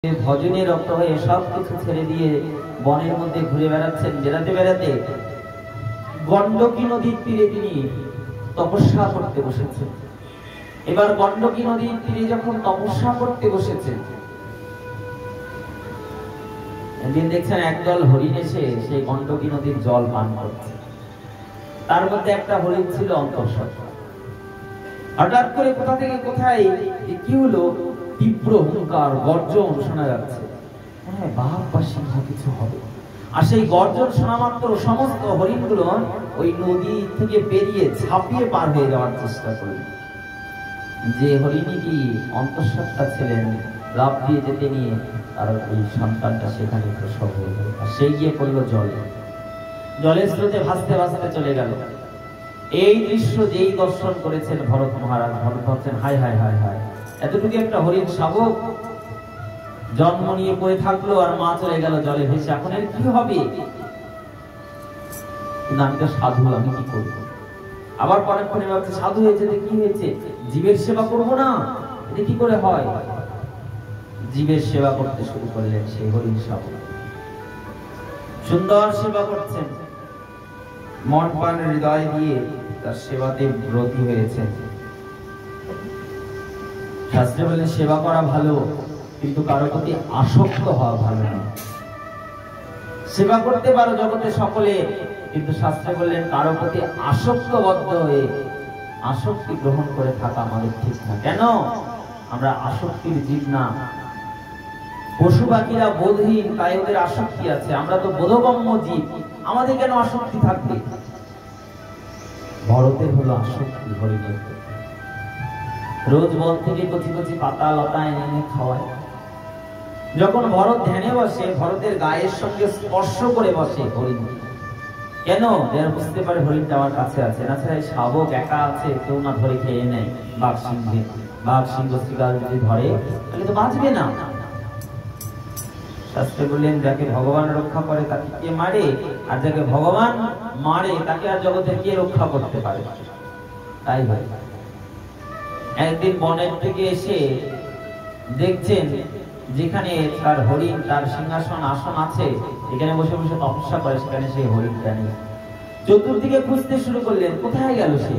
ভজনে রত হয়ে সব কিছু ছেড়ে দিয়ে বনের মধ্যে ঘুরে বেড়াচ্ছেন। বেড়াতে বেড়াতে গণ্ডকী নদীর তীরে তিনি তপস্যা করতে বসেছেন। এবার গণ্ডকী নদীর তীরে যখন তপস্যা করতে বসেছেন, একদিন দেখছেন একদল হরিণ এসে সেই গণ্ডকী নদীর জল পান করছে। তার মধ্যে একটা হরিণ ছিল অন্তঃসত্ত্বা। হঠাৎ করে কোথা থেকে কোথায় কি হলো, তীব্র হুঙ্কার গর্জন শোনা যাচ্ছে। বাঘ বা সিংহ কিছু হবে। আর সেই গর্জন শোনা মাত্র সমস্ত হরিণগুলো ওই নদী থেকে পেরিয়ে ঝাঁপিয়ে পার হয়ে যাওয়ার চেষ্টা করল। যে হরিণীটি অন্তঃসত্ত্বা ছিলেন, লাফ দিয়ে যেতে নিয়ে তার ওই সন্তানটা সেখানে প্রসব হয়ে গেল। আর সেই গিয়ে পড়লো জলে। জলের স্রোতে ভাসতে ভাসতে চলে গেল। এই দৃশ্য যেই দর্শন করেছেন ভরত মহারাজ, ভরত ভাবছেন হায় হায় হায় হায়, এতটুকু একটা হরিণ শাবক জন্ম নিয়ে পড়ে থাকলো আর মা চলে গেল জলে ভেসে, এখন এর কি হবে? কিন্তু আমি তো সাধু, আমি কি করবো? আবার পরে পরে ভাবছে সাধু হয়েছে কি হয়েছে, জীবের সেবা করবো না, এটা কি করে হয়? জীবের সেবা করতে শুরু করলেন সেই হরিণ শাবক। সুন্দর সেবা করছেন, মন প্রাণ হৃদয় দিয়ে তার সেবাতে ব্রতী হয়েছে। শাস্ত্রে বলেন সেবা করা ভালো, কিন্তু কারো প্রতি আসক্ত হওয়া ভালো না। সেবা করতে পারো জগতে সকলে, কিন্তু শাস্ত্রে বললেন কারো প্রতি আসক্তবদ্ধ হয়ে আসক্তি গ্রহণ করে থাকা আমাদের ঠিক না। কেন? আমরা আসক্তির জীব না। পশু পাখিরা বোধহীন, তাই ওদের আসক্তি আছে। আমরা তো বোধগম্য জীব, আমাদের কেন আসক্তি থাকবে? ভরতের হলো আসক্তি হরিণের। রোজ বন থেকে কচি কচি পাতা লতা এনে খাওয়ায়। যখন ভরত ধ্যানে বসে, ভরতের গায়ের সঙ্গে স্পর্শ করে বসে হরিণ। কেন? যেন বুঝতে পারে হরিণটা আমার কাছে আছে। না ছাড়া শাবক একা আছে, কেউ না ধরে খেয়ে নেয়। বাঘ সিংহ শিকার যদি ধরে তাহলে তো বাঁচবে না। শাস্ত্রে বললেন যাকে ভগবান রক্ষা করে তাকে কে মারে, আর যাকে ভগবান মারে তাকে আর জগতে কে রক্ষা করতে পারে? তাই ভাই একদিন বনের থেকে এসে দেখছেন যেখানে তার হরিণ, তার সিংহাসন আসন আছে, এখানে বসে বসে তপস্যা করে, সেখানে সেই হরিণটা নেই। চতুর্দিকে খুঁজতে শুরু করলেন, কোথায় গেল সে?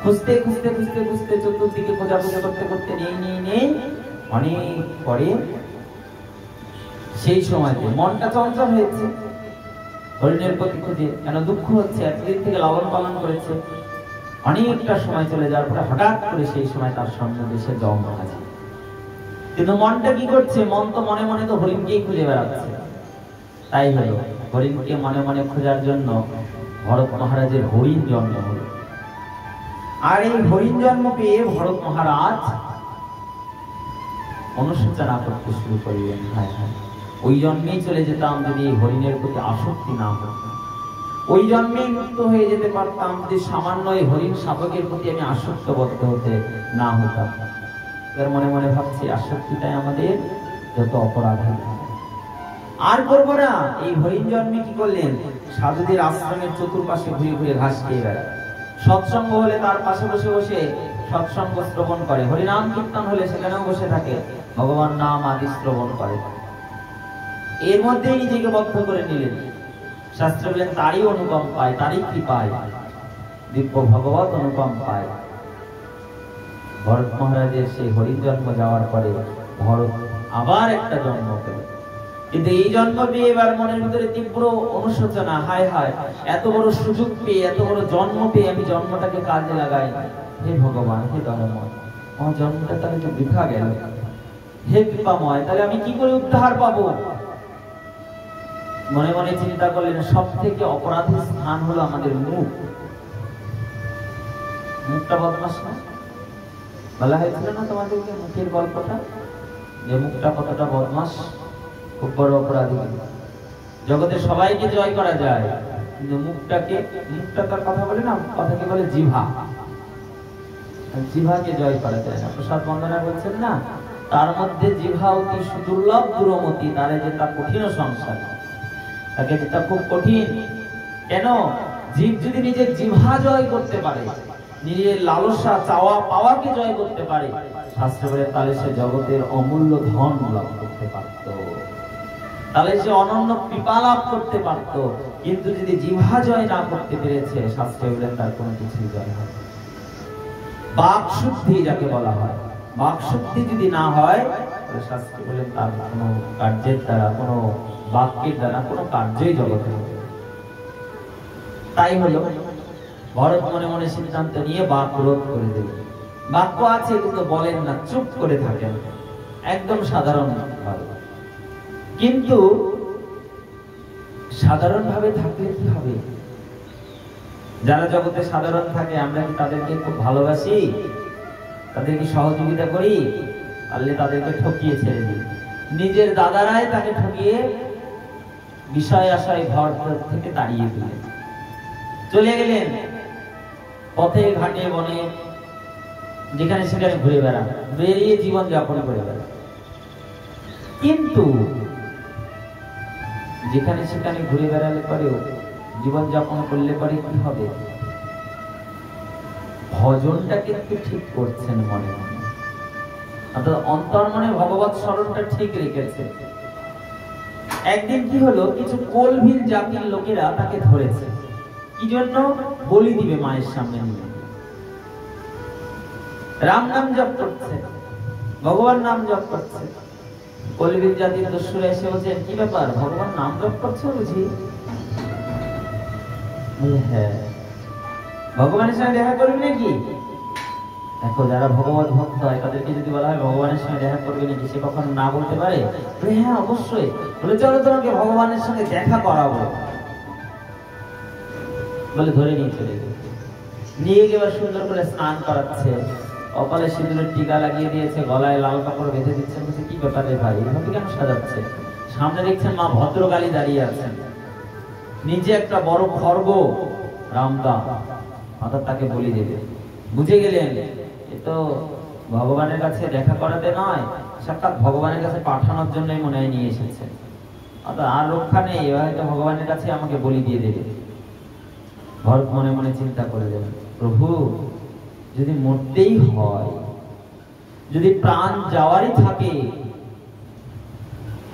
খুঁজতে খুঁজতে খুঁজতে খুঁজতে চতুর্দিকে খোঁজাখুঁজি করতে করতে নেই অনেক পরে সেই সময়তে মনটা চঞ্চল হয়েছে হরিণের প্রতি খুঁজে। কেন দুঃখ হচ্ছে, এতদিন থেকে লালন পালন করেছে, অনেকটা সময় চলে যাওয়ার পরে হঠাৎ করে সেই সময় তার সঙ্গে দেশে জন্ম আছে। কিন্তু মনটা কি করছে? মন তো মনে মনে তো হরিণকেই খুঁজে বেড়াচ্ছে। তাই হলো হরিণকে মনে মনে খোঁজার জন্য ভরত মহারাজের হরিণ জন্ম হলো। আর এই হরিণ জন্ম পেয়ে ভরত মহারাজ অনুশোচনা করতে শুরু করলেন, হায় হায়, ওই জন্মেই চলে যেতাম যদি হরিণের প্রতি আসক্তি না হতো। ওই জন্মেই মুক্ত হয়ে যেতে পারতাম যদি সামান্য হরিণ শাবকের প্রতি আমি আসক্তবদ্ধ হতে না হতাম। এর মনে মনে ভাবছি আসক্তিটাই আমাদের যত অপরাধ। আর করবো না। এই হরিণ জন্মে কি করলেন? সাধুদের আশ্রমের চতুর্পাশে ঘুরে ঘুরে ঘাস খেয়ে বেড়ায়। সৎসঙ্গ হলে তার পাশে বসে বসে সৎসঙ্গ শ্রবণ করে। হরিনাম কীর্তন হলে সেখানেও বসে থাকে, ভগবান নাম আদি শ্রবণ করে। এর মধ্যেই নিজেকে বদ্ধ করে নিলেন। শাস্ত্র বলেন তারই অনুপম পায়, তারই কৃপায় দিব্য ভগবত অনুপম পায়। ভরত মহারাজের সেই হরিণ জন্ম যাওয়ার পরে ভরত আবার একটা জন্ম পেল। কিন্তু এই জন্ম পেয়ে এবার মনের ভিতরে তীব্র অনুশোচনা, হায় হায়, এত বড় সুযোগ পেয়ে, এত বড় জন্ম পেয়ে আমি জন্মটাকে কাজে লাগাই। হে ভগবান, হে দয়াময়, আমার জন্মটা তাহলে তো বৃথা গেল। হে কৃপাময়, তাহলে আমি কি করে উদ্ধার পাবো? মনে মনে চিন্তা করলেন সব থেকে অপরাধী স্থান হলো আমাদের মুখ। মুখটা বদমাশ না? বলা হয়েছিল না তোমাদেরকে মুখের গল্পটা, যে মুখটা কতটা বদমাশ, খুব বড় অপরাধী। জগতে সবাইকে জয় করা যায়, কিন্তু মুখটা তার কথা বলে না, কথাকে বলে জিভা। জিভাকে জয় করা যায় না। প্রসাদ বন্দনা বলছেন না, তার মধ্যে জিভা অতি সুদুর্লভ দুরমতি, তারে যেটা কঠিন সংসার, তাকে যেটা খুব কঠিন। কেন? জীব যদি নিজের জিভা জয় করতে পারে, নিজের লালসা চাওয়া পাওয়াকে জয় করতে পারে, শাস্ত্র বলে তাহলে সে জগতের অমূল্য ধন লাভ করতে পারত, তাহলে সে অনন্য কৃপা লাভ করতে পারত। কিন্তু যদি জিহ্বা জয় না করতে পেরেছে, শাস্ত্রে বলে তার কোনো কিছুই জয় হয়। বাক শুদ্ধি যাকে বলা হয়, বাক শুদ্ধি যদি না হয়, তাহলে শাস্ত্রে বলে তার কোনো কার্যের দ্বারা, কোনো বাক্যের দ্বারা কোনো কার্যই জগতে হবে। তাই হলো ভরত মনে মনে সিদ্ধান্ত নিয়ে বাক রোধ করে দেবে। বাক্য আছে কিন্তু বলেন না, চুপ করে থাকেন, একদম সাধারণ ভাবে। কিন্তু সাধারণ ভাবে থাকলে কি হবে? যারা জগতে সাধারণ থাকে, আমরা কি তাদেরকে খুব ভালোবাসি? তাদেরকে সহযোগিতা করি? পারলে তাদেরকে ঠকিয়ে ছেড়ে দিই। নিজের দাদারাই তাকে ঠকিয়ে বিষয় আশায় ঘর থেকে তাড়িয়ে দিলেন, চলে গেলেন পথে ঘাটে বনে, যেখানে সেখানে ঘুরে বেড়ান, বেরিয়ে জীবন যাপন করে বেড়ান। কিন্তু যেখানে সেখানে ঘুরে বেড়ালে পরেও, জীবন যাপন করলে পরে কি হবে? ভজনটাকে একটু ঠিক করছেন মনে মনে, অর্থাৎ অন্তর মনে ভগবত স্মরণটা ঠিক রেখেছে। একদিন কি হলো, কিছু কোলভিল জাতির লোকেরা তাকে ধরেছে। কি জন্য? বলি দিবে মায়ের সামনে নিয়ে। রাম নাম জপ করছে, ভগবান নাম জপ করছে। কোলভিল জাতির দস্যুরা এসে বলছেন, কি ব্যাপার, ভগবান নাম জপ করছে বুঝি? হ্যাঁ, ভগবানের সঙ্গে দেখা করবি নাকি? দেখো, যারা ভগবত ভক্ত হয় তাদেরকে যদি বলা হয় ভগবানের সঙ্গে দেখা করবে নাকি, সে কখনো না বলতে পারে? হ্যাঁ অবশ্যই। বলে চলো তোমাকে ভগবানের সঙ্গে দেখা করাবো। বলে ধরে নিয়ে চলে গেল। নিয়ে গিয়ে সুন্দর করে স্নান করাচ্ছে, কপালে সিঁদুরের টিকা লাগিয়ে দিয়েছে, গলায় লাল কাপড় বেঁধে দিচ্ছেন। বলছে, কি ব্যাপারে ভাই, এভাবে কেন সাজাচ্ছে? সামনে দেখছেন মা ভদ্রকালী দাঁড়িয়ে আছেন, নিচে একটা বড় খর্গ রামদা, অর্থাৎ তাকে বলি দেবে। বুঝে গেলেন এ তো ভগবানের কাছে দেখা করাতে নয়, সাক্ষাৎ ভগবানের কাছে পাঠানোর জন্যই মনে হয় নিয়ে এসেছে, অর্থাৎ আর রক্ষা নেই, হয়তো ভগবানের কাছে আমাকে বলি দিয়ে দেবে। ভরত মনে মনে চিন্তা করে দেবেন, প্রভু যদি মরতেই হয়, যদি প্রাণ যাওয়ারই থাকে,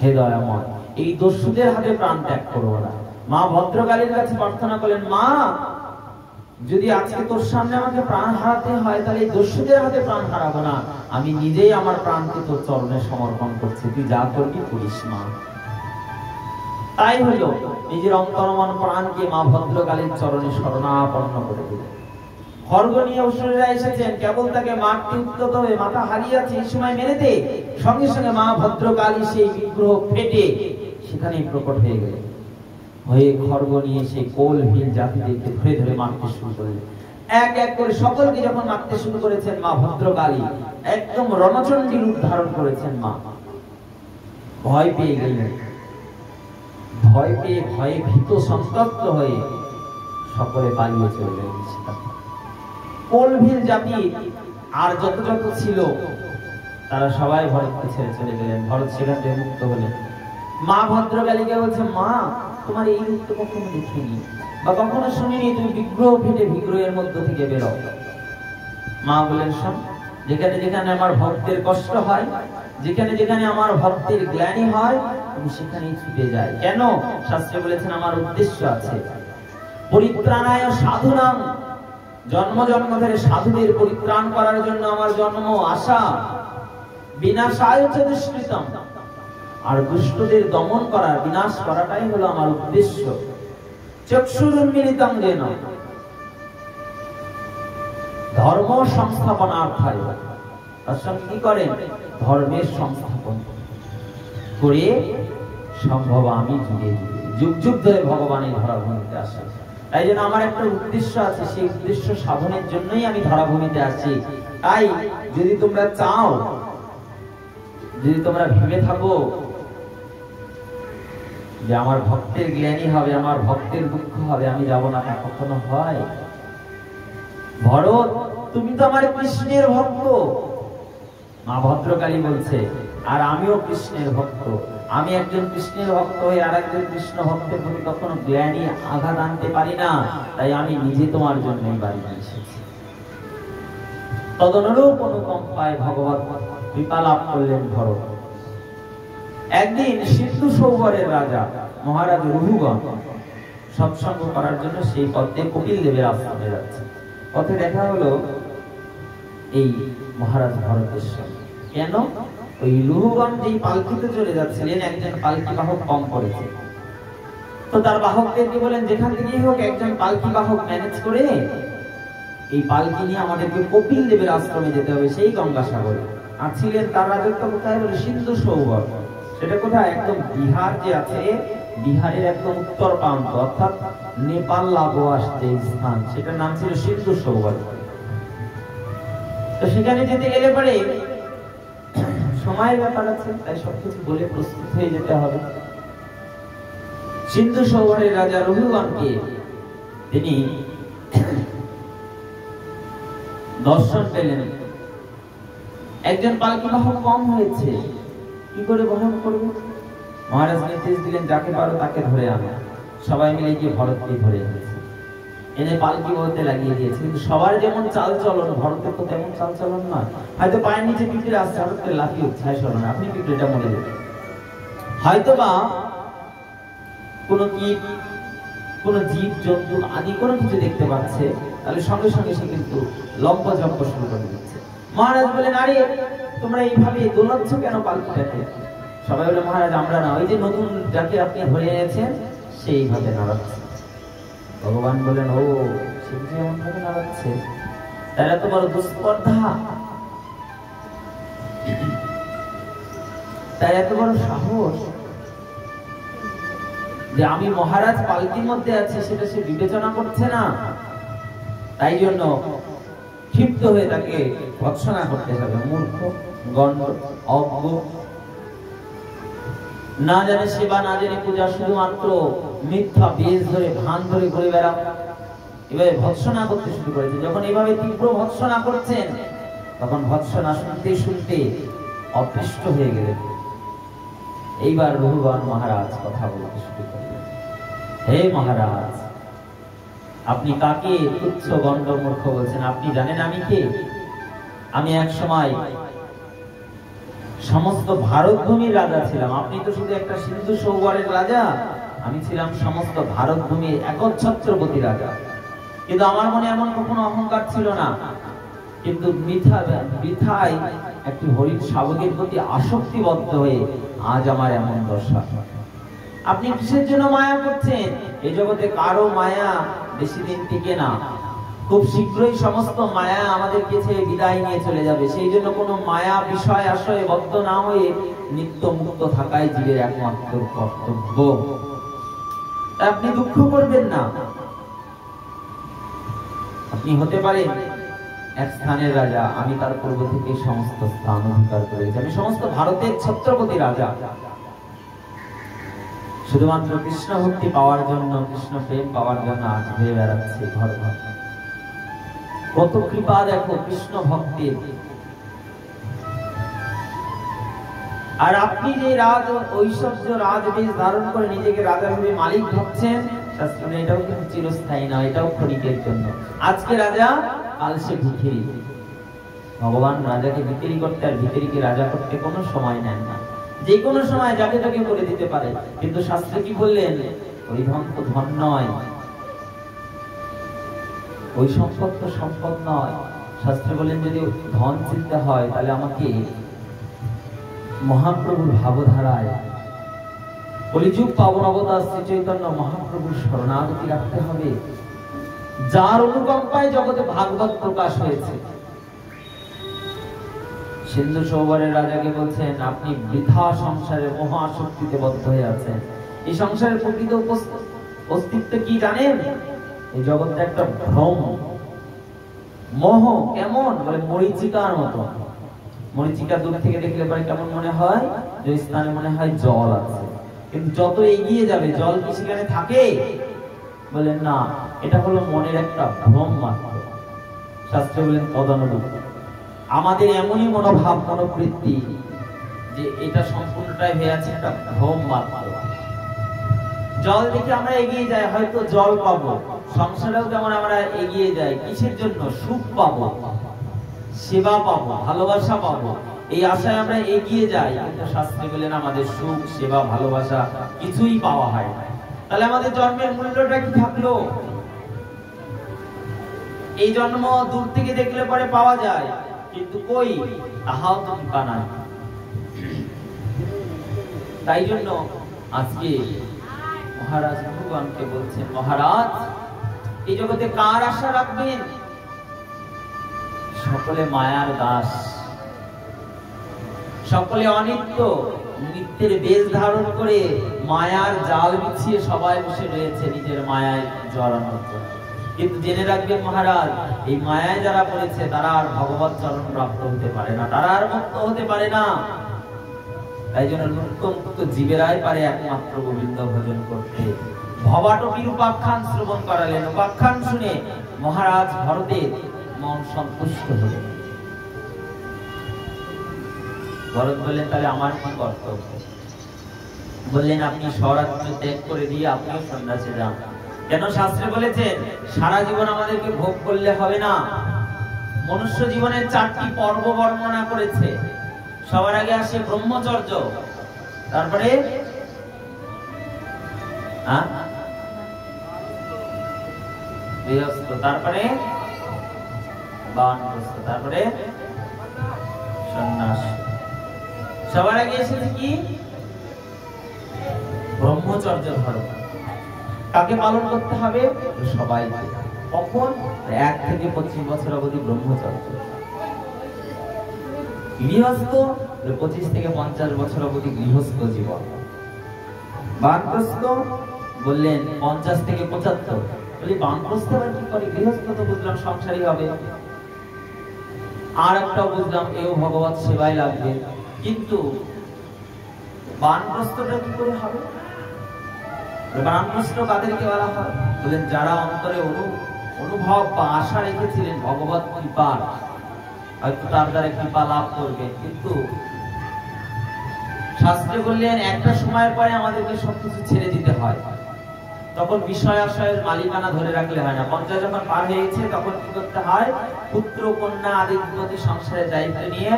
হে দয়াময়, এই দস্যুদের হাতে প্রাণ ত্যাগ করবো না। মা ভদ্রকালীর কাছে প্রার্থনা করলেন, মা যদি আজকে তোর সামনে আমাকে প্রাণ হারাতে হয়, তাহলে এই দস্যুদের হাতে প্রাণ হারাবো না, আমি নিজেই আমার প্রাণকে তোর চরণে সমর্পণ করছি, তুই যা করবি করিস মা। তাই হলো নিজের অন্তরমন প্রাণকে মা ভদ্রকালীর চরণে শরণাপন্ন করে দিলেন। খর্গ নিয়ে অসুরেরা এসেছেন, কেবল তাকে মারতে উদ্যত হয়ে, মাথা হারিয়েছে, এই সময় মেরে দে। সঙ্গে সঙ্গে মা ভদ্রকালী সেই বিগ্রহ ফেটে সেখানেই প্রকট হয়ে গেল, হয়ে খর্গ নিয়ে সেই কোলভিল জাতিদেরকে ধরে ধরে মারতে শুরু করলেন। এক এক করে সকলকে যখন মারতে শুরু করেছেন, মা ভদ্রকালী একদম রণচণ্ডী রূপ ধারণ করেছেন। মা ভয় পেয়ে গেলেন, ভয় পেয়ে ভয়ে ভীত সন্তপ্ত হয়ে সকলে পালিয়ে চলে গেলেন। কোলভিল জাতি আর যত যত ছিল তারা সবাই ভরতকে ছেড়ে চলে গেলেন। ভরত সেখান থেকে মুক্ত হলেন। মা ভদ্রকালীকে বলছে, মা তোমার এই রূপ তো কখনো দেখিনি বা কখনো শুনিনি, তুমি বিগ্রহ ফেটে বিগ্রহের মধ্য থেকে বেরো। মা বলেন, শোন, যেখানে যেখানে আমার ভক্তের কষ্ট হয়, যেখানে যেখানে আমার ভক্তের গ্লানি হয়, আমি সেখানেই ছুটে যাই। কেন? শাস্ত্রে বলেছেন আমার উদ্দেশ্য আছে। পরিত্রাণায় সাধুনাং, জন্ম জন্ম ধরে সাধুদের পরিত্রাণ করার জন্য আমার জন্ম, আসা। বিনাশায় চ দুষ্কৃতম, আর দুষ্টদের দমন করা, বিনাশ করাটাই হলো আমার উদ্দেশ্য। চক্ষুরুন্মিলিতং যেন ধর্ম সংস্থাপনার্থায়, তার সঙ্গে কি করেন? ধর্মের সংস্থাপন করে সম্ভব আমি যুগে যুগ যুগ ধরে ভগবানের ধরাভূমিতে আসে। তাই জন্য আমার একটা উদ্দেশ্য আছে, সেই উদ্দেশ্য সাধনের জন্যই আমি ধরাভূমিতে আসি। তাই যদি তোমরা চাও, যদি তোমরা ভেবে থাকো যে আমার ভক্তের জ্ঞানী হবে, আমার ভক্তের দুঃখ হবে, আমি যাব না, তা কখনো হয়? ভরত, তুমি তো আমার কৃষ্ণের ভক্ত। মা ভদ্রকালী বলছে, আর আমিও কৃষ্ণের ভক্ত। আমি একজন কৃষ্ণের ভক্ত হয়ে আর একজন কৃষ্ণ ভক্তের প্রতি কখনো জ্ঞানী আঘাত আনতে পারি না। তাই আমি নিজে তোমার জন্য বাড়ি এসেছি। তদনুরূপ অনুকম্পায় ভগবত কৃপা লাভ করলেন ভরত। একদিন সিন্ধু সৌবরের রাজা মহারাজ রঘুগণ সৎসঙ্গ করার জন্য সেই পথে কপিল দেবের আশ্রমে যাচ্ছে। পথে দেখা হলো এই মহারাজ ভরতের সঙ্গে। কেন? ওই রঘুগণ যেই পালকিতে চলে যাচ্ছিলেন, একজন পালকি বাহক কম করেছে, তো তার বাহকদেরকে বলেন যেখান থেকেই হোক একজন পালকি বাহক ম্যানেজ করে এই পালকি নিয়ে আমাদেরকে কপিল দেবের আশ্রমে যেতে হবে, সেই গঙ্গাসাগরে। আর ছিলেন তার রাজত্ব কোথায়? বলে সিন্ধু সৌবর। সেটা কোথায়? একদম বিহার যে আছে, বিহারের একদম উত্তর প্রান্ত, অর্থাৎ নেপাল লাগোয়া যে স্থান, সেটার নাম ছিল সিন্ধু সৌবর। তো সেখানে যেতে গেলে পরে সময়ের ব্যাপার আছে, তাই সবকিছু বলে প্রস্তুত হয়ে যেতে হবে। সিন্ধু সৌবরের রাজা রঘুগণকে তিনি দর্শন পেলেন। একজন পালকি বাহক কম হয়েছে, কি করে বহন করবে? মহারাজ নির্দেশ দিলেন যাকে পারো তাকে ধরে আনো। সবাই মিলে গিয়ে ভরতকে ধরে এনেছে, এনে পালকি বলতে লাগিয়ে দিয়েছে। কিন্তু সবার যেমন চাল চলন, ভরতের তো তেমন চাল চলন নয়। হয়তো পায়ের নিচে পিঁপড়ে আসছে, হঠাৎ লাফিয়ে উঠছে, শোনো আপনি পিঁপড়েটা মরে যাবে। হয়তো বা কোনো কীট, কোনো জীব জন্তু আদি কোনো কিছু দেখতে পাচ্ছে, তাহলে সঙ্গে সঙ্গে সে কিন্তু লম্পজম্প শুরু করে দিচ্ছে। মহারাজ বলেন, আরে তোমরা এইভাবে দোলাচ্ছ কেন পালকিটাকে? সবাই বলে, মহারাজ আমরা না, ওই যে নতুন যাকে আপনি ধরে এনেছেন সেইভাবে নাড়াচ্ছে। ভগবান বলেন, ও সে যে এমন ভাবে নাড়াচ্ছে, তার এত বড় দুস্পর্ধা, তার এত বড় সাহস যে আমি মহারাজ পালকির মধ্যে আছি সেটা সে বিবেচনা করছে না। তাই জন্য ক্ষিপ্ত হয়ে তাকে ভৎসনা করতে হবে। মূর্খ, গণ্ড, অজ্ঞ, না জানে সেবা, না জানে পূজা, শুধুমাত্র মিথ্যা বেশ ধরে ভান ধরে ঘুরে বেড়া, এভাবে ভৎসনা করতে শুরু করেছে। যখন এভাবে তীব্র ভৎসনা করছেন, তখন ভৎসনা শুনতে শুনতে অতিষ্ঠ হয়ে গেলেন। এইবার রঘুগণ মহারাজ কথা বলতে শুরু করলেন। হে মহারাজ, আপনি কাকে তুচ্ছ গণ্ড মূর্খ বলছেন? আপনি জানেন আমি কে? আমি এক সময় সমস্ত ভারতভূমির রাজা ছিলাম। আপনি তো শুধু একটা সিন্ধু সৌবরের রাজা, আমি ছিলাম সমস্ত ভারতভূমির একচ্ছত্রপতি রাজা। কিন্তু আমার মনে এমন কখনো অহংকার ছিল না, কিন্তু বৃথায় একটি হরিণ শাবকের প্রতি আসক্তিবদ্ধ হয়ে আজ আমার এমন দশা। আপনি কিসের জন্য মায়া করছেন? এই জগতে কারো মায়া বেশি দিন টিকে না, খুব শীঘ্রই সমস্ত মায়া আমাদেরকে ছেড়ে বিদায় নিয়ে চলে যাবে। সেই জন্য কোনো মায়া বিষয় আশয়ে বদ্ধ না হয়ে নিত্য মুক্ত থাকাই জীবের একমাত্র কর্তব্য। আপনি দুঃখ করবেন না। আপনি হতে পারেন এক স্থানের রাজা, আমি তার পূর্ব থেকে সমস্ত স্থান অধিকার করেছি। আমি সমস্ত ভারতের ছত্রপতি রাজা। শুধুমাত্র কৃষ্ণ ভক্তি পাওয়ার জন্য, কৃষ্ণ প্রেম পাওয়ার জন্য আজ ঘুরে বেড়াচ্ছে ঘর ঘর। কত কৃপা দেখো কৃষ্ণ ভক্তির। আর আপনি যে রাজ ঐশ্বর্য রাজবেশ ধারণ করে নিজেকে রাজা ভেবে মালিক ভাবছেন, শাস্ত্রে এটাও কিন্তু চিরস্থায়ী নয়, এটাও ক্ষণিকের জন্য। আজকে রাজা, কাল সে ভিখিরি। ভগবান রাজাকে ভিখিরি করতে আর ভিখিরিকে রাজা করতে কোনো সময় নেন না, যে কোনো সময় যাকে তাকে করে দিতে পারে। কিন্তু শাস্ত্রে কি বললেন? ওই ধন তো ধন নয়, ওই সম্পদ তো সম্পদ নয়। শাস্ত্রে বলেন যদি ধন চিন্তা হয়, তাহলে আমাকে মহাপ্রভুর ভাবধারায় কলিযুগ পাবন অবতার শ্রী চৈতন্য মহাপ্রভুর শরণাগতি রাখতে হবে, যার অনুকম্পায় জগতে ভাগবত প্রকাশ হয়েছে। সিন্ধু সৌবরের রাজাকে বলছেন, আপনি বৃথা সংসারে মহাশক্তিতে বদ্ধ হয়ে আছেন। এই সংসারের প্রকৃত অস্তিত্ব কি জানেন? এই জগৎটা একটা ভ্রম, মোহ। কেমন? বলে মরীচিকার মতো। মরীচিকা দূর থেকে দেখলে পরে কেমন মনে হয়? যে স্থানে মনে হয় জল আছে, কিন্তু যত এগিয়ে যাবে জল কি সেখানে থাকে? বলেন না, এটা হলো মনের একটা ভ্রম মাত্র। শাস্ত্রে বলেন তদনুরূপ আমাদের এমনই মনোভাব, মনোবৃত্তি যে এটা সম্পূর্ণটাই হয়ে আছে একটা ভ্রম মাত্র। জল দেখে আমরা এগিয়ে যাই, হয়তো জল পাবো। সংসারেও যেমন আমরা এগিয়ে যাই কিসের জন্য? সুখ পাবো। সেবা পাবো, ভালোবাসা পাবো, এই আশায় আমরা এগিয়ে যাই, কিন্তু শাস্ত্রে বলেন আমাদের সুখ, সেবা, ভালোবাসা কিছুই পাওয়া হয় না। তাহলে আমাদের জন্মের মূল্যটা কি থাকলো? এই জন্ম দূর থেকে দেখলে পরে পাওয়া যায়, কিন্তু কই, তাহাও তো কৃপা নাই। তাই জন্য আজকে মহারাজ ভগবানকে বলছেন, মহারাজ এই জগতে কার আশা রাখবেন? সকলে মায়ার দাস, সকলে অনিত্য, নিত্যের বেশ ধারণ করে মায়ার জাল বিছিয়ে সবাই বসে রয়েছে নিজের মায়ায় জড়ানোর জন্য। কিন্তু জেনে রাখবেন মহারাজ, এই মায়ায় যারা পড়েছে তারা আর ভগবত চরণ প্রাপ্ত হতে পারে না, তারা আর মুক্ত হতে পারে না। তাই জন্য মুক্ত জীবেরাই পারে একমাত্র গোবিন্দ ভজন করতে। ভবাটবীর উপাখ্যান শ্রবণ করালেন, উপাখ্যান শুনে মহারাজ ভরতের মন সন্তুষ্ট হলেন। ভরত বললেন, তাহলে আমার কি কর্তব্য? বললেন, আপনি স্বরাজ্য ত্যাগ করে দিয়ে আপনিও সন্ন্যাসে যান। কেন? শাস্ত্রে বলেছেন সারা জীবন আমাদেরকে ভোগ করলে হবে না। মনুষ্য জীবনের 4টি পর্ব বর্ণনা করেছে। সবার আগে আসে ব্রহ্মচর্য, তারপরে গৃহস্থ, তারপরে বানপ্রস্থ, তারপরে সন্ন্যাস। সবার আগে এসেছে কি? ব্রহ্মচর্য ধর্ম। কাকে পালন করতে হবে? সবাই। কখন? 1 থেকে 25 বছর অবধি ব্রহ্মচর্য। গৃহস্থ 25 থেকে 50 বছর অবধি গৃহস্থ জীবন। বানপ্রস্থ বললেন 50 থেকে 75। বলি বানপ্রস্থ আবার কি করে? গৃহস্থ তো বুঝলাম সংসারী হবে, আর একটাও বুঝলাম এও ভগবত সেবায় লাগবে, কিন্তু বানপ্রস্থটা কি করে হবে? বানপ্রস্থ কাদেরকে বলা হয়? বলেন যারা অন্তরে অনুভব বা আশা রেখেছিলেন ভগবত কৃপার, হয়তো তার দ্বারা কৃপা লাভ করবে, কিন্তু শাস্ত্রে বললেন একটা সময়ের পরে আমাদেরকে সবকিছু ছেড়ে দিতে হয়। তখন বিষয় আশয়ের মালিকানা ধরে রাখলে হয় না। 50 যখন পার হয়ে গেছে তখন কি করতে হয়? পুত্র কন্যা আদি প্রতি সংসারের দায়িত্ব নিয়ে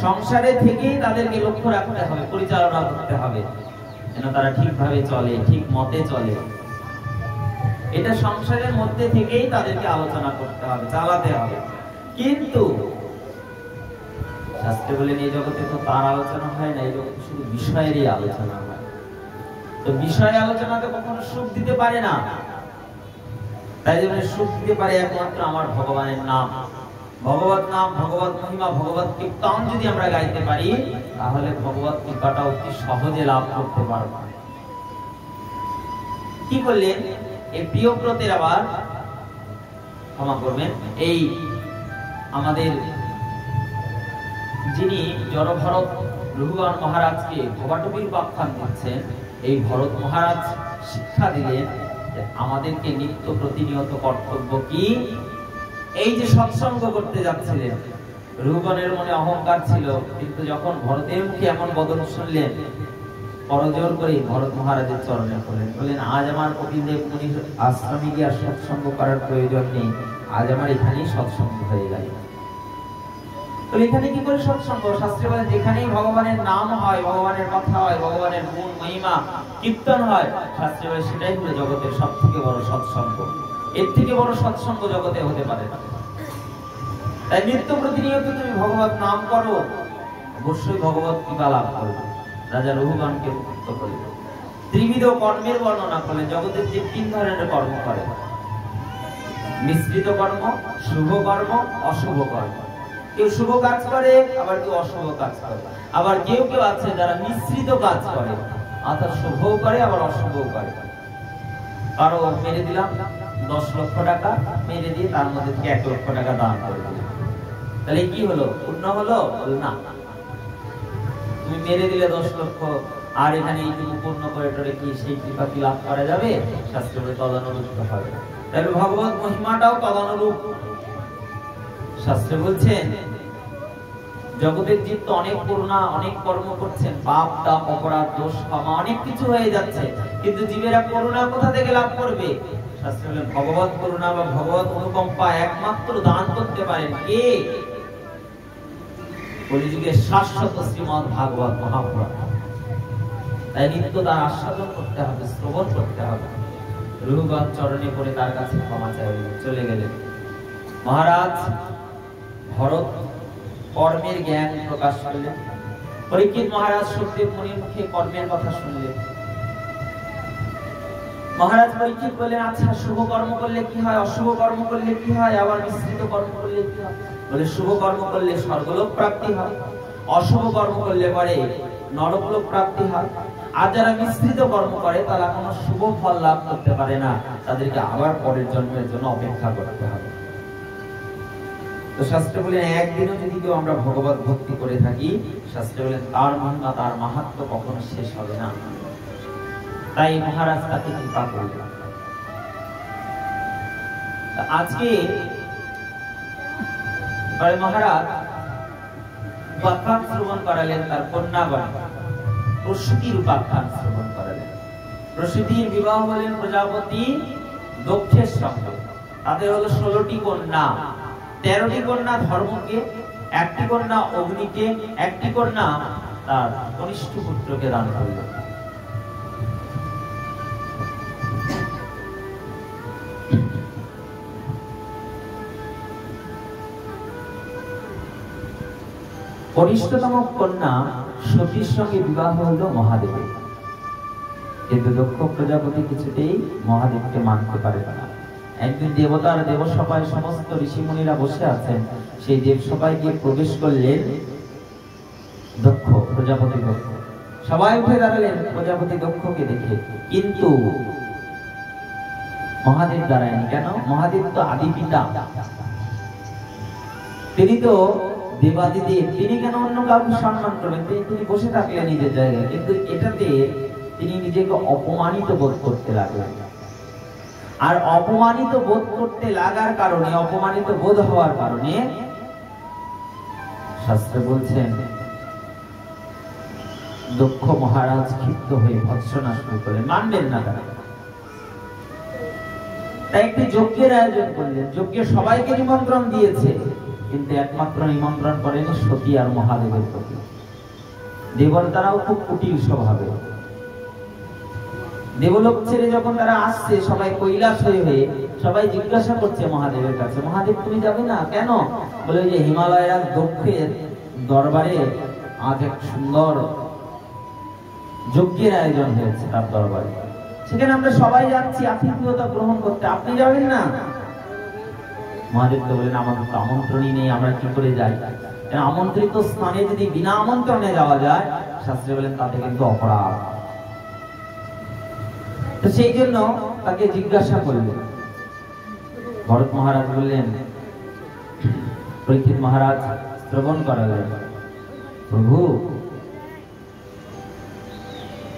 সংসারে থেকেই তাদেরকে লক্ষ্য রাখতে হবে, পরিচালনা করতে হবে, যেন তারা ঠিকভাবে চলে, ঠিক মতে চলে। এটা সংসারের মধ্যে থেকেই তাদেরকে আলোচনা করতে হবে, চালাতে হবে। কিন্তু শাস্ত্রে বলেন এই জগতে তো তার আলোচনা হয় না, এই জগতে শুধু বিষয়েরই আলোচনা হয়। তো বিষয় আলোচনাতে কখনো সুখ দিতে পারে না। তাই জন্য সুখ দিতে পারে একমাত্র আমার ভগবানের নাম, ভগবত নাম, ভগবত মহিমা, ভগবত কীর্তন যদি আমরা গাইতে পারি, তাহলে ভগবত কৃপাটা অতি সহজে লাভ করতে পারব। কি করলেন? এই প্রিয়ব্রতের আবার ক্ষমা করবেন, এই আমাদের যিনি জড়ভরত রঘুগণ মহারাজকে ভবাটবীর উপাখ্যান দিচ্ছেন, এই ভরত মহারাজ শিক্ষা দিলেন যে আমাদেরকে নিত্য প্রতিনিয়ত কর্তব্য কি? এই যে সৎসঙ্গ করতে যাচ্ছিলেন, রঘুগণের মনে অহংকার ছিল, কিন্তু যখন ভরতের মুখে এমন বদন শুনলেন, করজোর করে ভরত মহারাজের চরণে পড়লেন, বললেন আজ আমার কপিলদেব মুনির আশ্রমে গিয়ে আর সৎসঙ্গ করার প্রয়োজন নেই, আজ আমার এখানেই সৎসঙ্গ হয়ে গেল। তো এখানে কি করে সৎসঙ্গ? শাস্ত্রে বলে যেখানেই ভগবানের নাম হয়, ভগবানের কথা হয়, ভগবানের গুণ মহিমা কীর্তন হয়, শাস্ত্রে বলে সেটাই হলো জগতের সব থেকে বড় সৎসঙ্গ। এর থেকে বড় সৎসঙ্গ জগতে হতে পারে না। তাই নিত্য প্রতিনিয়ত তুমি ভগবত নাম করো, অবশ্যই ভগবত কৃপা লাভ করবে। রাজা রঘুগণকে মুক্ত করলেন। ত্রিবিধ কর্মের বর্ণনা করলেন। জগতের যে 3 ধরনের কর্ম করে, মিশ্রিত কর্ম, শুভ কর্ম, অশুভ কর্ম। কেউ শুভ কাজ করে, আবার কেউ অশুভ কাজ করে, আবার কেউ কেউ আছে যারা মিশ্রিত কাজ করে, অর্থাৎ শুভও করে আবার অশুভও করে। কারো মেরে দিলাম 10 লক্ষ টাকা, মেরে দিয়ে তার মধ্যে থেকে 1 লক্ষ টাকা দান করে দিলাম, তাহলে কি হলো? পূর্ণ হলো? না, তুমি মেরে দিলে 10 লক্ষ, আর এখানে এইটুকু পূর্ণ করে টরে কি সেই কৃপা কি লাভ করা যাবে? শাস্ত্রে তদানুরূপ হবে। তাহলে ভগবত মহিমাটাও তদানুরূপ। শাস্ত্রে বলছেন জগতের জীব তো অনেক করুণা, অনেক কর্ম করছেন, পাপ তাপ অপরাধ দোষ ক্ষমা অনেক কিছু হয়ে যাচ্ছে, কিন্তু জীবেরা করুণা কোথা থেকে লাভ করবে? শাস্ত্রে বলেন ভগবত করুণা বা ভগবত অনুকম্পা একমাত্র দান করতে পারেন কে? কলিযুগের শাশ্বত শ্রীমদ্ ভাগবত মহাপুরাণ। তাই নিত্য তার আস্বাদন করতে হবে, শ্রবণ করতে হবে। রঘুগণ চরণে পড়ে তার কাছে ক্ষমা চাইলেন, চলে গেলেন। মহারাজ ভরত কর্মের জ্ঞান প্রকাশ করলেন। পরীক্ষিত মহারাজ সুখদেব মুনির মুখে কর্মের কথা শুনলেন। মহারাজ পরীক্ষিত বললেন, আচ্ছা শুভ কর্ম করলে কি হয়, অশুভ কর্ম করলে কি হয়, আবার মিশ্রিত কর্ম করলে কি হয়? বলে শুভ কর্ম করলে স্বর্গলোক প্রাপ্তি হয়, অশুভ কর্ম করলে পরে নরকলোক প্রাপ্তি হয়। আর যারা মিশ্রিত কর্ম করে তারা কোনো শুভ ফল লাভ করতে পারে না, তাদেরকে আবার পরের জন্মের জন্য অপেক্ষা করতে হবে। তো শাস্ত্রে বলেন একদিনও যদি কেউ আমরা ভগবত ভক্তি করে থাকি, শাস্ত্রে বলেন তার মহিমা, তার মাহাত্ম্য কখনো শেষ হবে না। তাই মহারাজ তাকে কৃপা করলেন। আজকে মহারাজ উপাখ্যান শ্রবণ করালেন তার কন্যাগণ, প্রসূতির উপাখ্যান শ্রবণ করালেন। প্রসূতির বিবাহ হলেন প্রজাপতি দক্ষের সঙ্গে। তাদের হলো 16টি কন্যা, 13টি কন্যা ধর্মকে, 1টি কন্যা অগ্নিকে, 1টি কন্যা তার কনিষ্ঠ পুত্রকে দান করলেন। কনিষ্ঠতম কন্যা সতীর সঙ্গে বিবাহ হলো মহাদেবের, কিন্তু দক্ষ প্রজাপতি কিছুতেই মহাদেবকে মানতে পারে না। একদিন দেবতার দেবসভায় সমস্ত ঋষি মুনিরা বসে আছেন, সেই দেবসভায় গিয়ে প্রবেশ করলেন দক্ষ, প্রজাপতি দক্ষ। সবাই উঠে দাঁড়ালেন প্রজাপতি দক্ষকে দেখে, কিন্তু মহাদেব দাঁড়ায়নি। কেন? মহাদেব তো আদি পিতা, তিনি তো দেবাদিদেব, তিনি কেন অন্য কাউকে সম্মান করবেন? তিনি বসে থাকলেন নিজের জায়গায়, কিন্তু এটাতে তিনি নিজেকে অপমানিত বোধ করতে লাগলেন। আর অপমানিত বোধ করতে লাগার কারণে, অপমানিত বোধ হওয়ার কারণে শাস্ত্র বলছেন দক্ষ মহারাজ ক্ষিপ্ত হয়ে ভৎসনা শুরু করলেন, মানবেন না তারা। তাই একটি যজ্ঞের আয়োজন করলেন। যজ্ঞে সবাইকে নিমন্ত্রণ দিয়েছে, কিন্তু একমাত্র নিমন্ত্রণ করেনি সতী আর মহাদেবের প্রতি। দেবতারাও খুব কুটিল স্বভাবে। দেবলোক ছেড়ে যখন তারা আসছে, সবাই কৈলাস হয়ে সবাই জিজ্ঞাসা করছে মহাদেবের কাছে, মহাদেব তুমি যাবে না কেন? বলে যে হিমালয়ের দক্ষের দরবারে আজ এক সুন্দর যজ্ঞের আয়োজন হয়েছে তার দরবারে, সেখানে আমরা সবাই যাচ্ছি আতিথেয়তা গ্রহণ করতে, আপনি যাবেন না? মহাদেব তো বলেন আমাদের তো আমন্ত্রণই নেই, আমরা কি করে যাই? আমন্ত্রিত স্থানে যদি বিনা আমন্ত্রণে যাওয়া যায়, শাস্ত্রে বলেন তাতে কিন্তু অপরাধ। তো সেই জন্য তাকে জিজ্ঞাসা করলেন। ভরত মহারাজ বললেন, পরীক্ষিত মহারাজ শ্রবণ করালেন, প্রভু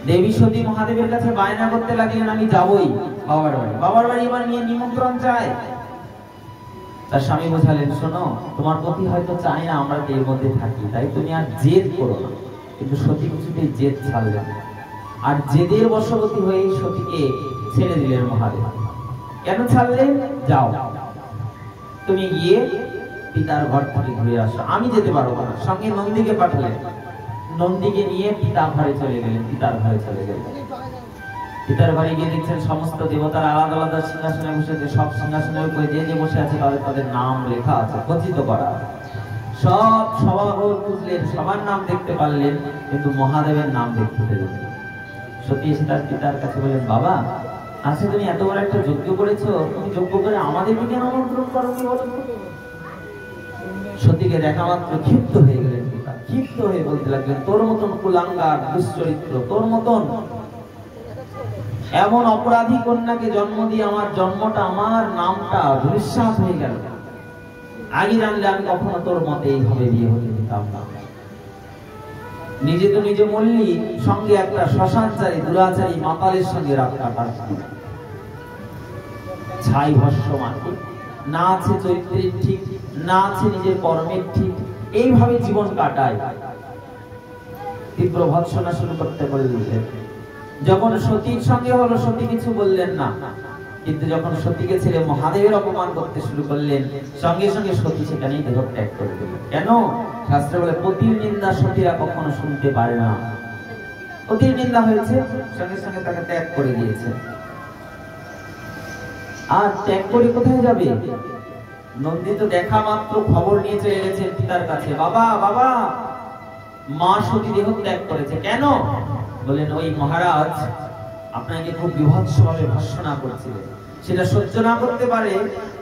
দেবী সতী মহাদেবের কাছে বায়না করতে লাগলেন আমি যাবই বাবার বাড়ি। বাবার বাড়ি এবার নিয়ে নিমন্ত্রণ চাই। তার স্বামী বোঝালেন, শোনো তোমার পতি হয়তো চাই না আমরা এর মধ্যে থাকি, তাই তুমি আর জেদ করো না। কিন্তু সতী কিছুতেই জেদ ছাড়লেন, আর জেদের বশবর্তী হয়ে সতীকে ছেড়ে দিলেন মহাদেব। কেন ছাড়লেন? যাও তুমি গিয়ে পিতার ঘর থেকে ঘুরে আসো, আমি যেতে পারবো না। সঙ্গে নন্দীকে পাঠালেন, নন্দীকে নিয়ে পিতা ঘরে চলে গেলেন, পিতার ঘরে চলে গেলেন। পিতার ঘরে গিয়ে দেখছেন সমস্ত দেবতার আলাদা আলাদা সিংহাসনে বসেছে, সব সিংহাসনের উপরে যে যে বসে আছে তাদের তাদের নাম লেখা আছে, খচিত করা। সব সভাঘর খুঁজলেন, সবার নাম দেখতে পারলেন, কিন্তু মহাদেবের নাম দেখতে পেলেন। সতী এসে তার পিতার কাছে বললেন, বাবা আচ্ছা তুমি এত বড় একটা যজ্ঞ করেছো, তুমি যজ্ঞ করে আমাদেরকে কেন আমন্ত্রণ করোনি বলো? সতীকে দেখা মাত্র ক্ষিপ্ত হয়ে গেলেন পিতা, ক্ষিপ্ত হয়ে বলতে লাগলেন, তোর মতন কুলাঙ্গার দুশ্চরিত্র, তোর মতন এমন অপরাধী কন্যাকে জন্ম দিয়ে আমার জন্মটা, আমার নামটা ধূলিসাৎ হয়ে গেল। আগে জানলে আমি কখনো তোর মতে এইভাবে বিয়ে হতে দিতাম না। নিজে তো নিজে মরলি, সঙ্গে একটা শ্মশানচারী দুরাচারী মাতালের সঙ্গে রাত কাটার ছাই ভস্য মাটি, না আছে চরিত্রের ঠিক, না আছে নিজের কর্মের ঠিক, এইভাবে জীবন কাটায়। তীব্র ভৎসনা শুরু করতে বললেন। যখন সতীর সঙ্গে হলো, সতী কিছু বললেন না, কিন্তু যখন সতীকে ছেড়ে মহাদেবের অপমান করতে শুরু করলেন, সঙ্গে সঙ্গে সতী সেখানেই দেহ ত্যাগ করে দিল। কেন? শাস্ত্রে বলে পতির নিন্দা সতীরা কখনো শুনতে পারে না। পতির নিন্দা হয়েছে, সঙ্গে সঙ্গে তাকে ত্যাগ করে দিয়েছে। আর ত্যাগ করে কোথায় যাবে? নন্দিত দেখা মাত্র খবর নিয়ে চলে গেছে পিতার কাছে, বাবা বাবা, মা সতী দেহ ত্যাগ করেছে। কেন? বলেন, ওই মহারাজ আপনাকে খুব বিভৎসভাবে ভর্ৎসনা করছিলেন, সেটা সহ্য না করতে পারে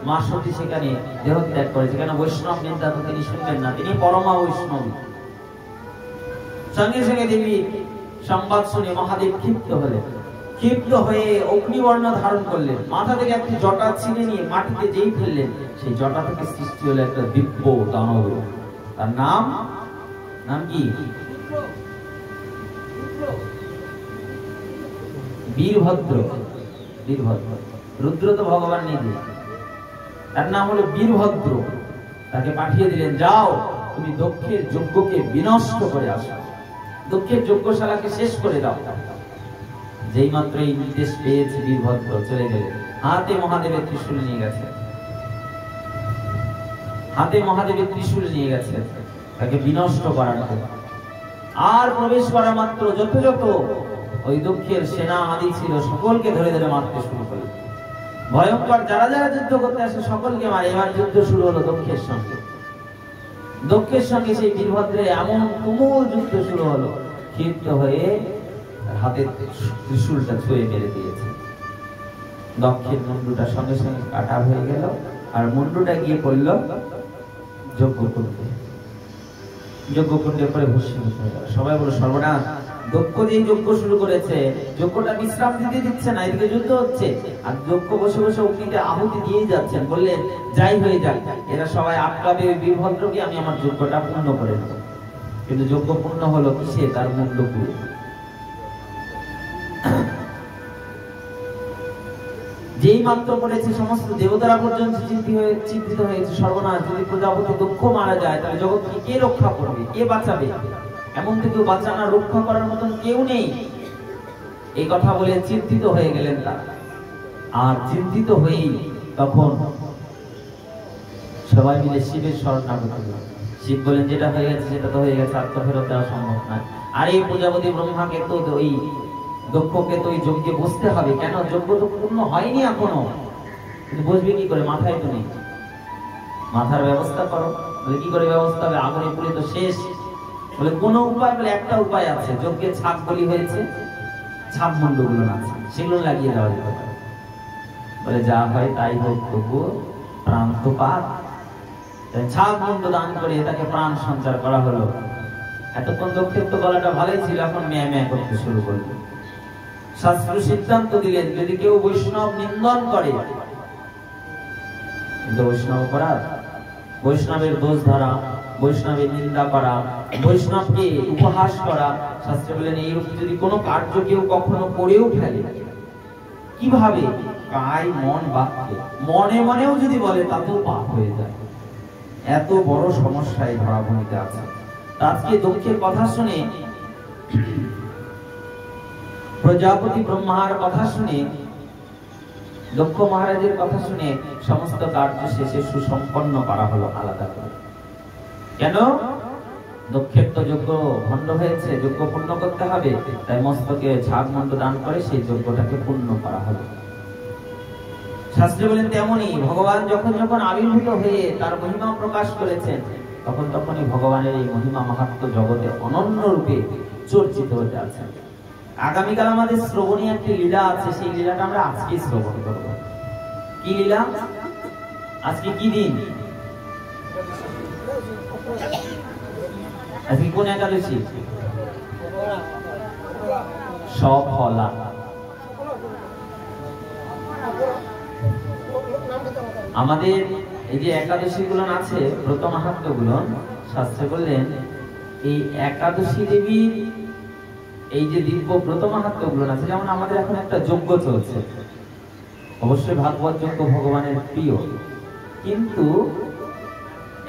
মা সতী সেখানে দেহ ত্যাগ করেছে। কেন? বৈষ্ণব নিন্দা তো তিনি শুনবেন না, তিনি পরমা বৈষ্ণবী। সঙ্গে সঙ্গে দেবী সংবাদ শুনে মহাদেব ক্ষিপ্ত হলেন। ক্ষিপ্ত হয়ে অগ্নিবর্ণ ধারণ করলেন, মাথা থেকে একটি জটা ছিঁড়ে নিয়ে মাটিতে যেই ফেললেন, সেই জটা থেকে সৃষ্টি হলো একটা দিব্য দানব। তার নাম কি? বীরভদ্র। বীরভদ্র, রুদ্র তো ভগবান নিজে, তার নাম হলো বীরভদ্র। তাকে পাঠিয়ে দিলেন, যাও তুমি দক্ষের যজ্ঞকে বিনষ্ট করে আসো, দক্ষের যজ্ঞশালাকে শেষ করে দাও। যেই মাত্র এই নির্দেশ পেয়েছে বীরভদ্র চলে গেলেন। হাতে মহাদেবের ত্রিশূল নিয়ে গেছে, হাতে মহাদেবের ত্রিশূল নিয়ে গেছে তাকে বিনষ্ট করার জন্য। আর প্রবেশ করা মাত্র যত যত ওই দক্ষের সেনা আদি ছিল সকলকে ধরে ধরে মারতে শুরু করল। ভয়ঙ্কর যারা যারা যুদ্ধ করতে আসে সকলকে মারে। এবার যুদ্ধ শুরু হলো দক্ষের সঙ্গে। দক্ষের সঙ্গে সেই বীরভদ্রের এমন তুমুল যুদ্ধ শুরু হলো, ক্ষিপ্ত হয়ে হাতে ত্রিশূলটা ছুঁয়ে মেরে দিয়েছে। দক্ষের মুন্ডুটা সঙ্গে সঙ্গে কাটা হয়ে গেল, আর মুন্ডুটা গিয়ে পড়ল যজ্ঞকুণ্ডে। যজ্ঞকুণ্ডের পরে ভস্মীভূত হয়ে গেল। সবাই বলো সর্বনাশ, দক্ষ যেই যজ্ঞ শুরু করেছে, যজ্ঞটা বিশ্রাম দিতে দিচ্ছে না, এদিকে যুদ্ধ হচ্ছে, আর দক্ষ বসে বসে অগ্নিতে আহুতি দিয়ে যাচ্ছেন। বললেন, যাই হয়ে যাক, এরা সবাই আটকাবে ওই বীরভদ্রকে, আমি আমার যজ্ঞটা পূর্ণ করে নেব। কিন্তু যজ্ঞ পূর্ণ হলো কিসে? তার মুন্ড পুড়ে। যেই মাত্র পড়েছে সমস্ত দেবতারা পর্যন্ত চিন্তিত হয়েছে, সর্বনাশ, যদি প্রজাপতি দক্ষ মারা যায় তাহলে জগৎকে কে রক্ষা করবে, কে বাঁচাবে? এমন থেকে বাঁচানো রক্ষা করার মতন কেউ নেই। এই কথা বলে চিন্তিত হয়ে গেলেন তারা। আর চিন্তিত হয়েই তখন সবাই মিলে শিবের শরণাগত হলেন। শিব বলেন, যেটা হয়ে গেছে সেটা তো হয়ে গেছে, আর তো ফেরত দেওয়া সম্ভব নয়। আর এই প্রজাপতি ব্রহ্মাকে তো ওই দক্ষকে তো ওই যজ্ঞে বসতে হবে। কেন? যজ্ঞ তো পূর্ণ হয়নি এখনো, কিন্তু বসবে কি করে? মাথায় তো নেই, মাথার ব্যবস্থা করো। বলে, কি করে ব্যবস্থা হবে? আগুনে পুড়ে তো শেষ। বলে, কোন উপায়? বলে, একটা উপায় আছে, যজ্ঞে ছাপ বলি হয়েছে, ছাপ মুন্ডগুলো আছে, সেগুলো লাগিয়ে দেওয়া যেতে পারে। বলে, যা হয় তাই হোক, তবু প্রাণ তো পাক। ছাপ মুন্ড দান করে তাকে প্রাণ সঞ্চার করা হলো। এতক্ষণ দক্ষের তো গলাটা ভালোই ছিল, এখন ম্যা ম্যা করতে শুরু করলো। শাস্ত্র সিদ্ধান্ত দিলেন, যদি কেউ বৈষ্ণব নিন্দন করে, বৈষ্ণব করা, বৈষ্ণবের দোষ ধরা, বৈষ্ণবের নিন্দা করা, বৈষ্ণবকে উপহাস করা, শাস্ত্রে বলেন এইরূপ যদি কোনো কার্য কেউ কখনো করেও ফেলে, কিভাবে? কায় মন বাক্যে, মনে মনেও যদি বলে, তাতেও পাপ হয়ে যায়। এত বড় সমস্যায় ধরাভূমিতে আছে। আজকে দক্ষের কথা শুনে, প্রজাপতি ব্রহ্মার কথা শুনে, দক্ষ মহারাজের কথা শুনে সমস্ত কার্য শেষে সুসম্পন্ন করা হলো আলাদা করে। কেন? দক্ষের তো যজ্ঞ ভণ্ড হয়েছে, যজ্ঞ পূর্ণ করতে হবে, তাই মস্তকে ছাগ মন্ড দান করে সেই যজ্ঞটাকে পূর্ণ করা হলো। শাস্ত্রে বলেন, তেমনই ভগবান যখন যখন আবির্ভূত হয়ে তার মহিমা প্রকাশ করেছেন, তখন তখনই ভগবানের এই মহিমা মাহাত্ম্য জগতে অনন্য রূপে চর্চিত হতে আছে। আগামীকাল আমাদের শ্রবণী একটি লীলা আছে, সেই লীলাটা আমরা আজকে শ্রবণ করব। কি লীলা? আজকে কি দিন? আজকে কোন একাদশী? সফলা। আমাদের এই যে একাদশী গুলো আছে, ব্রত মাহাত্ম্য গুলো, শাস্ত্রে বললেন এই একাদশী দেবীর এই যে দিব্য ব্রত মাহাত্ম্য গুলো আছে, যেমন আমাদের এখন একটা যজ্ঞ চলছে, অবশ্যই ভাগবত যজ্ঞ ভগবানের প্রিয়, কিন্তু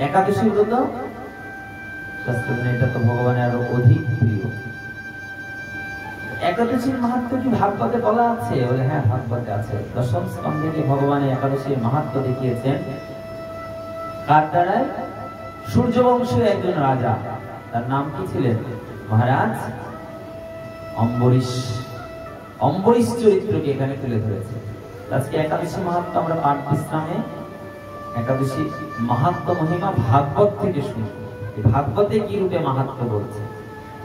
একাদশী ব্রত শাস্ত্রে এটা তো ভগবানের আরো অধিক প্রিয়। একাদশীর মাহাত্ম্য কি ভাগবতে বলা আছে? বলে হ্যাঁ, ভাগবতে আছে। দশম স্কন্ধে যে ভগবান একাদশীর মাহাত্ম্য দেখিয়েছেন কার দ্বারায়? সূর্যবংশের একজন রাজা, তার নাম কি ছিলেন? মহারাজ অম্বরীশ। অম্বরীশ চরিত্রকে এখানে তুলে ধরেছে। আজকে একাদশী মাহাত্ম্য আমরা পাঠ বিশ্রামে একাদশী মাহাত্ম্য মহিমা ভাগবত থেকে শুনি। ভাগবতে কি রূপে মাহাত্ম্য বলছে।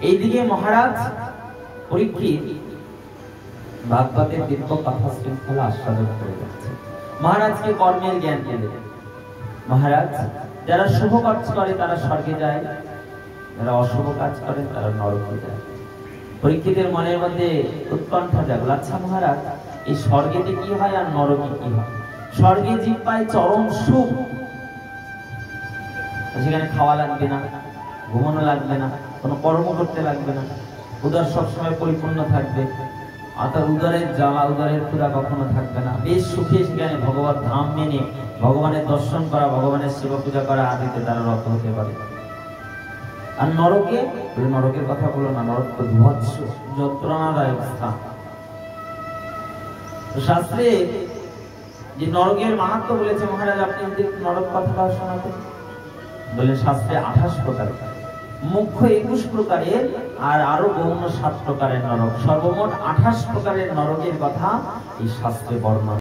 এইদিকে মহারাজ পরীক্ষিত ভাগবতের দিব্য কথা শৃঙ্খলা আস্বাদন করে যাচ্ছে। মহারাজকে কর্মের জ্ঞান দিলেন। মহারাজ, যারা শুভ কাজ করে তারা স্বর্গে যায়, যারা অশুভ কাজ করে তারা নরকে যায়। পরীক্ষিতের মনের মধ্যে উৎকণ্ঠা জাগল, আচ্ছা মহারাজ, এই স্বর্গেতে কি হয় আর নরকে কি হয়? স্বর্গে জীব পায় চরম সুখ, সেখানে খাওয়া লাগবে না, ঘুমানো লাগবে না, কোনো কর্ম করতে লাগবে না, উদর সবসময় পরিপূর্ণ থাকবে, অর্থাৎ উদরের জ্বালা উদরের ক্ষুধা কখনো থাকবে না। বেশ সুখে সেখানে ভগবত ধাম মেনে ভগবানের দর্শন করা, ভগবানের সেবা পূজা করা আদিতে তারা রত হতে পারে। আর নরকে, নরকের কথা বলো না, নরক তো বিভৎস যন্ত্রণাদায়ক স্থান। শাস্ত্রে যে নরকের মাহাত্ম্য বলেছে, মহারাজ আপনি যদি নরক কথা শোনাতেন। বলে শাস্ত্রে 28 প্রকার, মুখ্য 21 প্রকারের, আর আরো গৌণ 7 প্রকারের নরক, সর্বমোট 28 প্রকারের নরকের কথা এই শাস্ত্রে বর্ণনা।